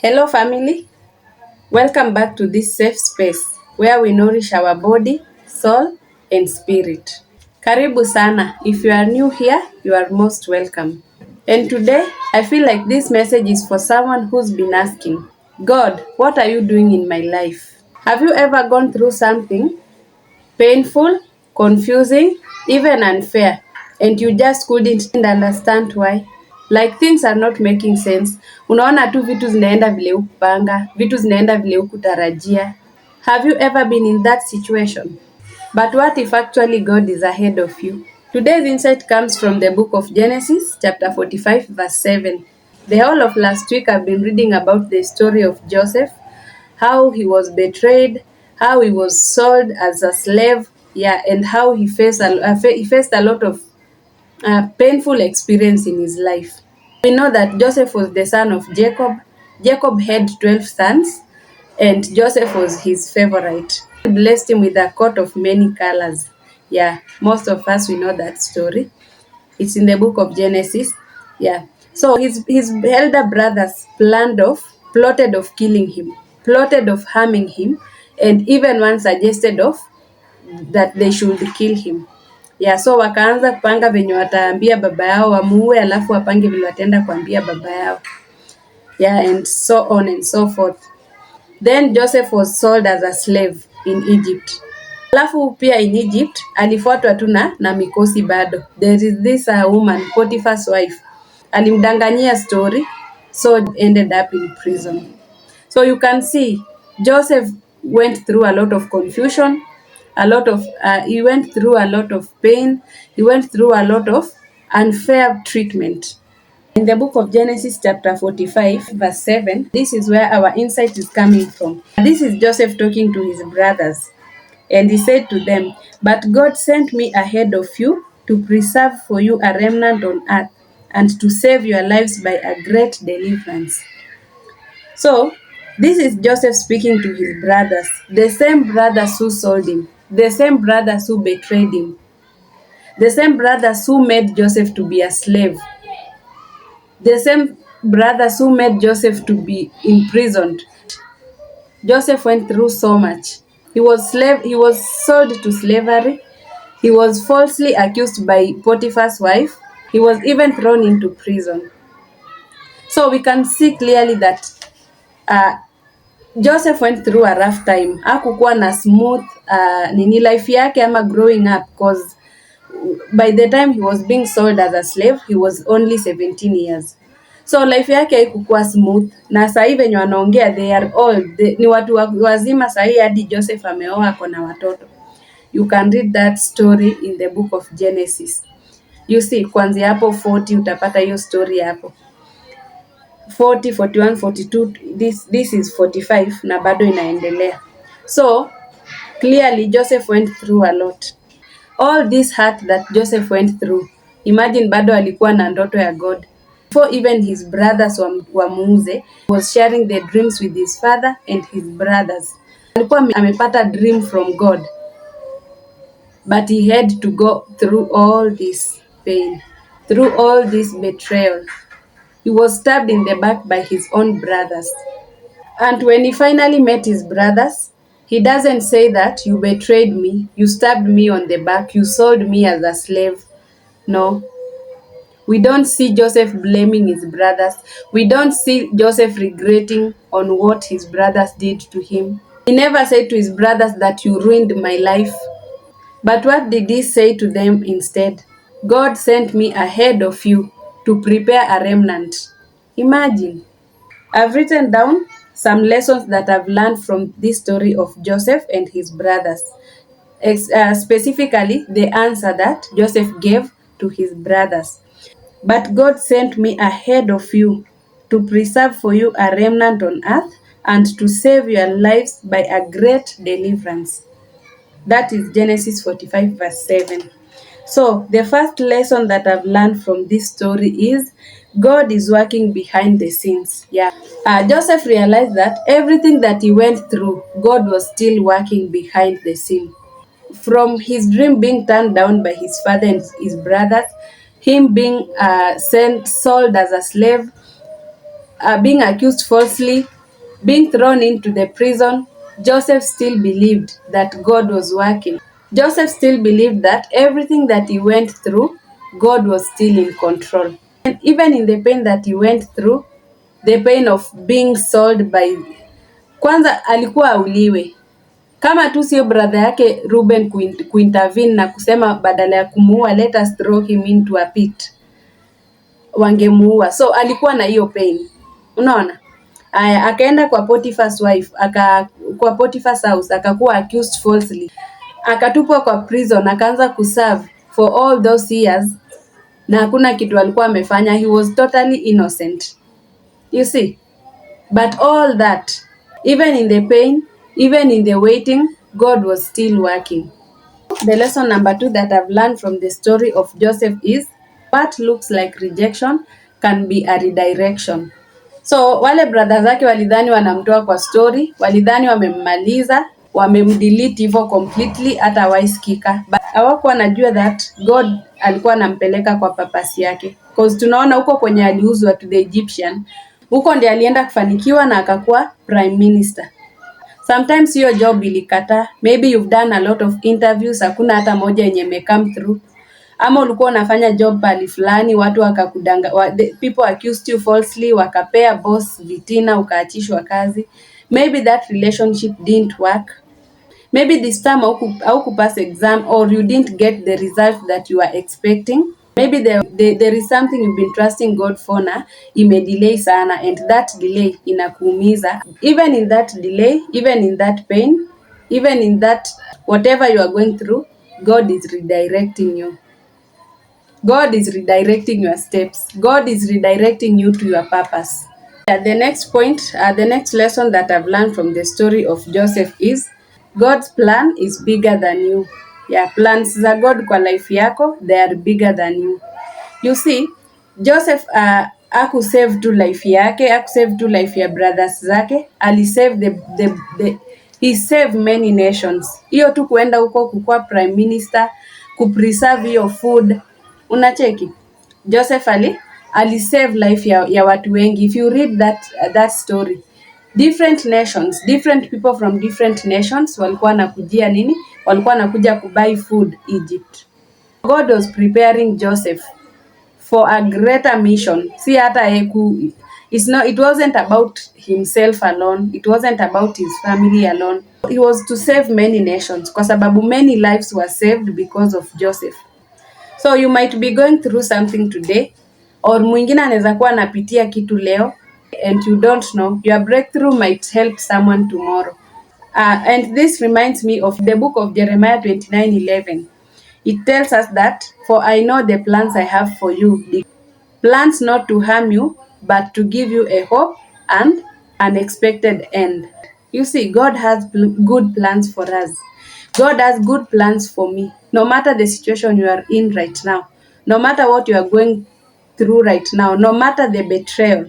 Hello, family. Welcome back to this safe space where we nourish our body, soul, and spirit. Karibu sana. If you are new here, you are most welcome. And today, I feel like this message is for someone who's been asking, God, what are you doing in my life? Have you ever gone through something painful, confusing, even unfair, and you just couldn't understand why? Like things are not making sense. Unaona tu vitu zinaenda vile hukupanga, vitu zinaenda vile hukutarajia. Have you ever been in that situation? But what if actually God is ahead of you? Today's insight comes from the book of Genesis, chapter 45, verse 7. The whole of last week I've been reading about the story of Joseph, how he was betrayed, how he was sold as a slave, and how he faced a lot of painful experience in his life. We know that Joseph was the son of Jacob. Jacob had 12 sons, and Joseph was his favorite. He blessed him with a coat of many colors. Yeah, most of us we know that story. It's in the book of Genesis. Yeah. So his elder brothers plotted of killing him, plotted of harming him, and even one suggested of that they should kill him. Yeah, so wakaanza kupanga venye wataambia baba yao wamuue, alafu wapange vile wataenda kuambia baba yao. Yeah, and so on and so forth. Then Joseph was sold as a slave in Egypt. Alafu pia in Egypt alifuatwa tu na mikosi bado. There is this woman, Potiphar's wife. Alimdanganyia story, so ended up in prison. So you can see Joseph went through a lot of confusion, he went through a lot of pain, he went through a lot of unfair treatment. In the book of Genesis chapter 45 verse 7, this is where our insight is coming from. This is Joseph talking to his brothers. And he said to them, "But God sent me ahead of you to preserve for you a remnant on earth and to save your lives by a great deliverance." So, this is Joseph speaking to his brothers, the same brothers who sold him, the same brothers who betrayed him, the same brothers who made Joseph to be a slave, the same brothers who made Joseph to be imprisoned. Joseph went through so much. He was sold to slavery. He was falsely accused by Potiphar's wife. He was even thrown into prison. So we can see clearly that Joseph went through a rough time. Hakukuwa na smooth life yake ama growing up, because by the time he was being sold as a slave, he was only 17 years. So life yake haikukuwa smooth, na sasa hivi wenye wanaongea they are old. Ni watu wazima sasa hivi, hadi Joseph ameoa kona watoto. You can read that story in the book of Genesis. You see, kuanzia hapo 40 utapata hiyo story hapo. 40, 41, 42, this is 45 na bado inaendelea. So, clearly Joseph went through a lot. All this hurt that Joseph went through, imagine bado alikuwa na ndoto ya God. Before even his brothers wamuuze, was sharing the dreams with his father and his brothers. Alikuwa amepata dream from God. But he had to go through all this pain, through all this betrayal. He was stabbed in the back by his own brothers. And when he finally met his brothers, he doesn't say that you betrayed me, you stabbed me on the back, you sold me as a slave. No. We don't see Joseph blaming his brothers. We don't see Joseph regretting on what his brothers did to him. He never said to his brothers that you ruined my life. But what did he say to them instead? God sent me ahead of you to prepare a remnant. Imagine. I've written down some lessons that I've learned from this story of Joseph and his brothers. Specifically, the answer that Joseph gave to his brothers. But God sent me ahead of you to preserve for you a remnant on earth and to save your lives by a great deliverance. That is Genesis 45 verse 7. So the first lesson that I've learned from this story is God is working behind the scenes. Yeah. Joseph realized that everything that he went through, God was still working behind the scene. From his dream being turned down by his father and his brothers, him being sold as a slave, being accused falsely, being thrown into the prison, Joseph still believed that God was working. Joseph still believed that everything that he went through, God was still in control. And even in the pain that he went through, the pain of being sold by, kwanza alikuwa auliwe. Kama tu sio brother yake Ruben kuintervene na kusema badala ya kumuua, let us throw him into a pit, wangemuua. So alikuwa na hiyo pain. Unaona? Akaenda kwa Potiphar's wife, kwa Potiphar's house, akakuwa accused falsely. Akatupwa kwa prison, akaanza kuserve for all those years na hakuna kitu alikuwa amefanya. He was totally innocent. You see? But all that, even in the pain, even in the waiting, God was still working. The lesson number 2 that I've learned from the story of Joseph is, what looks like rejection can be a redirection. So wale brothers zake walidhani wanamtoa kwa story, walidhani wamemmaliza, wamemdelete hivyo completely, hata waisikika. But hawakuwa wanajua that God alikuwa anampeleka kwa purpose yake. Because tunaona huko kwenye aliuzwa to the Egyptian, huko ndiye alienda kufanikiwa na akakuwa prime minister. Sometimes hiyo job ilikata, maybe you've done a lot of interviews, hakuna hata moja yenye come through. Ama ulikuwa unafanya job pali fulani, watu wakakudanga, people accused you falsely, wakapea boss vitina, ukaachishwa kazi. Maybe that relationship didn't work. Maybe this time hauku pass exam, or you didn't get the result that you are expecting. Maybe there is something you've been trusting God for na delay sana, and that delay inakuumiza. Even in that delay, even in that pain, even in that whatever you are going through, God is redirecting you. God is redirecting your steps. God is redirecting you to your purpose. The next point, the next lesson that I've learned from the story of Joseph is, God's plan is bigger than you. Yeah, plans za God kwa life yako, they are bigger than you. You see, Joseph hakusave tu life yake, hakusave tu life ya brothers zake, alisave he saved many nations. Hiyo tu kuenda huko kukua prime minister, kupreserve your food, unacheki. Joseph alisave life ya watu wengi. If you read that story, different nations, different people from different nations walikuwa nakujia nini? Walikuwa nakuja kubuy food Egypt. God was preparing Joseph for a greater mission. Si hata it wasn't about himself alone. It wasn't about his family alone. It was to save many nations, kwa sababu many lives were saved because of Joseph. So you might be going through something today, or mwingine anaweza kuwa anapitia kitu leo, and you don't know. Your breakthrough might help someone tomorrow. And this reminds me of the book of Jeremiah 29:11. It tells us that, for I know the plans I have for you, plans not to harm you, but to give you a hope and an expected end. You see, God has good plans for us. God has good plans for me. No matter the situation you are in right now, no matter what you are going through right now, no matter the betrayal,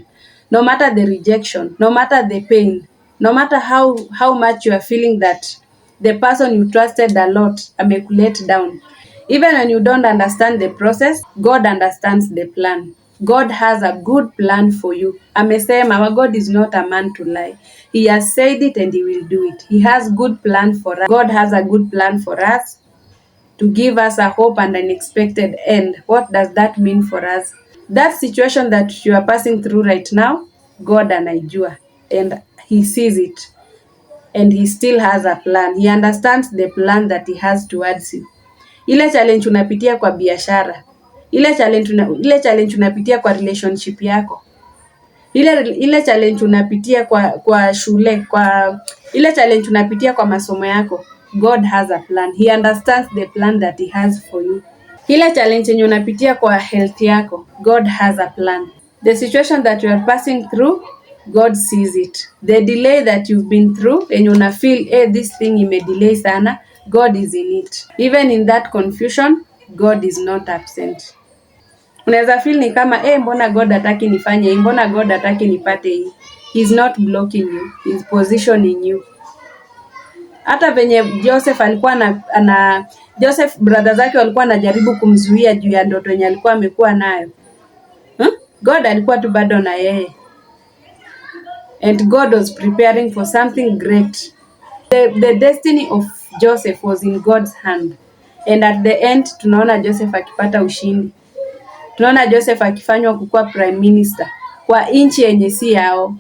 no matter the rejection, no matter the pain, no matter how much you are feeling that the person you trusted a lot amekulet down. Even when you don't understand the process, God understands the plan. God has a good plan for you. Amesema, our God is not a man to lie. He has said it and he will do it. He has good plan for us. God has a good plan for us to give us a hope and an expected end. What does that mean for us? That situation that you are passing through right now, God anaijua, and he sees it, and he still has a plan. He understands the plan that he has towards you. Ile challenge unapitia kwa biashara, ile challenge unapitia kwa relationship yako, ile challenge unapitia kwa shule, ile challenge unapitia kwa masomo yako, God has a plan. He understands the plan that he has for you. Ile challenge yenye unapitia kwa health yako, God has a plan. The situation that you are passing through, God sees it. The delay that you've been through, and una feel, this thing imedelay sana, God is in it. Even in that confusion, God is not absent. Unaweza feel ni kama mbona God hataki nifanye hii, mbona God hataki nipate hii. He's not blocking you, he's positioning you. Hata venye Joseph alikuwa Joseph brother zake walikuwa anajaribu kumzuia juu ya ndoto yenye alikuwa amekuwa nayo. God alikuwa tu bado na yeye. and God was preparing for something great. The destiny of Joseph was in God's hand, and at the end tunaona Joseph akipata ushindi. Tunaona Joseph akifanywa kukuwa prime minister kwa nchi yenye si yao.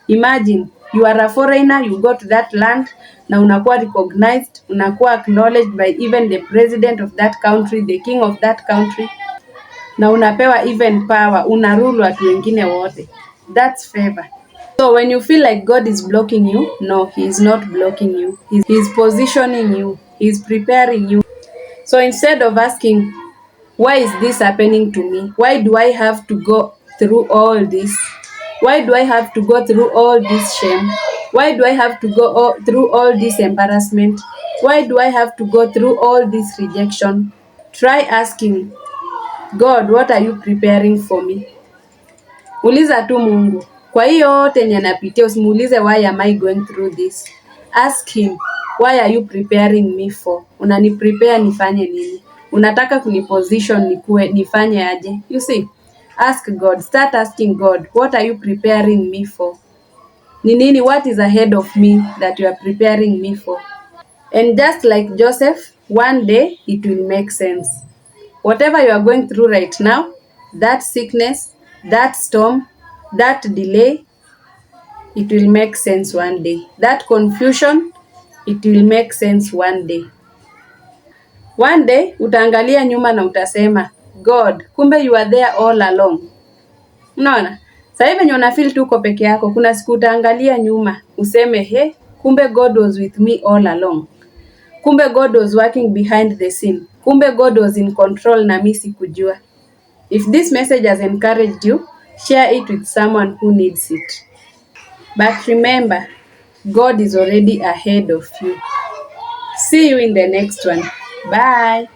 Imagine you are a foreigner, you go to that land na unakuwa recognized, unakuwa acknowledged by even the president of that country, the king of that country, na unapewa even power, unarule watu wengine wote. That's favor. So when you feel like God is blocking you, no, he is not blocking you. He's positioning you. He's preparing you. So instead of asking, why is this happening to me? Why do I have to go through all this? Why do I have to go through all this shame? Why do I have to go through all this embarrassment? Why do I have to go through all this rejection? Try asking, God, what are you preparing for me? Uliza tu Mungu. Kwa hiyo yote yenye napitia, usimuulize why am I going through this? Ask him, why are you preparing me for? Unani prepare nifanye nini? Unataka kuniposition nifanye aje? You see? Ask God. Start asking God, what are you preparing me for? Ni nini, what is ahead of me that you are preparing me for? And just like Joseph, one day it will make sense. Whatever you are going through right now, that sickness, that storm, that delay, it will make sense one day. That confusion, it will make sense one day. One day utaangalia nyuma na utasema, God, kumbe you are there all along. Unaona? Sasa hivi venye una feel tu uko peke yako, kuna siku utaangalia nyuma useme, he, kumbe God was with me all along. Kumbe God was working behind the scene. Kumbe God was in control na mimi sikujua. If this message has encouraged you, share it with someone who needs it. But remember, God is already ahead of you. See you in the next one. Bye.